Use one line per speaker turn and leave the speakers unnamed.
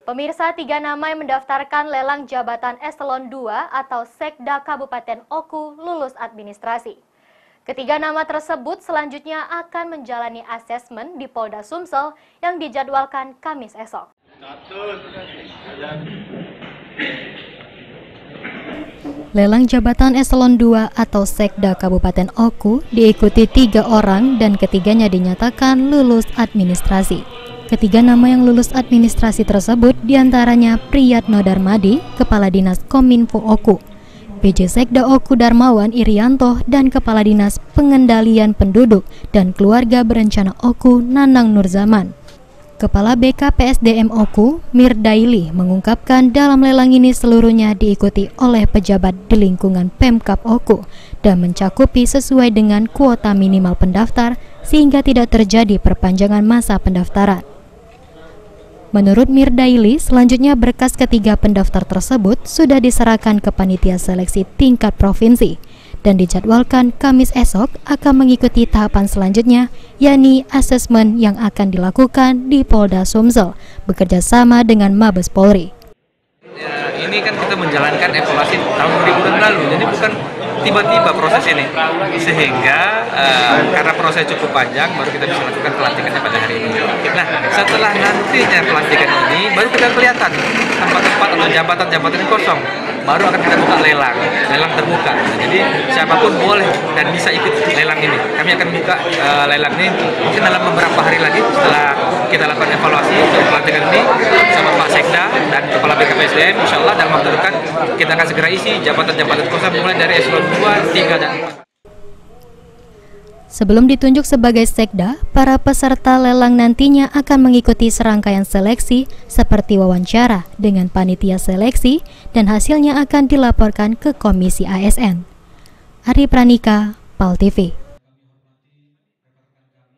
Pemirsa, 3 nama yang mendaftarkan lelang jabatan eselon 2 atau Sekda Kabupaten Oku lulus administrasi. Ketiga nama tersebut selanjutnya akan menjalani asesmen di Polda Sumsel yang dijadwalkan Kamis esok. Lelang jabatan eselon 2 atau Sekda Kabupaten Oku diikuti 3 orang dan ketiganya dinyatakan lulus administrasi. Ketiga nama yang lulus administrasi tersebut diantaranya Priyatno Darmadi, Kepala Dinas Kominfo Oku, PJ Sekda Oku Darmawan Irianto, dan Kepala Dinas Pengendalian Penduduk dan Keluarga Berencana Oku Nanang Nurzaman. Kepala BKPSDM Oku, Mirdaili, mengungkapkan dalam lelang ini seluruhnya diikuti oleh pejabat di lingkungan Pemkab Oku dan mencakupi sesuai dengan kuota minimal pendaftar sehingga tidak terjadi perpanjangan masa pendaftaran. Menurut Mirdaili, selanjutnya berkas ketiga pendaftar tersebut sudah diserahkan ke panitia seleksi tingkat provinsi dan dijadwalkan Kamis esok akan mengikuti tahapan selanjutnya, yakni asesmen yang akan dilakukan di Polda Sumsel bekerja sama dengan Mabes Polri.
Ya, ini kan kita menjalankan evaluasi tahun 2000 lalu, jadi bukan tiba-tiba proses ini, sehingga karena proses cukup panjang baru kita bisa lakukan pelantikannya pada hari ini. Nah, setelah nantinya pelantikan ini baru kita kelihatan tempat-tempat atau jabatan-jabatan yang kosong, baru akan kita buka lelang terbuka. Nah, jadi siapapun boleh dan bisa ikut lelang ini. Kami akan buka lelang ini mungkin dalam beberapa hari lagi setelah kita lakukan evaluasi untuk pelantikan ini sama Pak Sekda dan Kepala BKPSDM. Insya Allah dalam waktu dekat kita akan segera isi jabatan-jabatan kosong mulai dari eselon 2, 3, dan 4.
Sebelum ditunjuk sebagai Sekda, para peserta lelang nantinya akan mengikuti serangkaian seleksi seperti wawancara dengan panitia seleksi dan hasilnya akan dilaporkan ke Komisi ASN. Ari Pranika, PAL TV.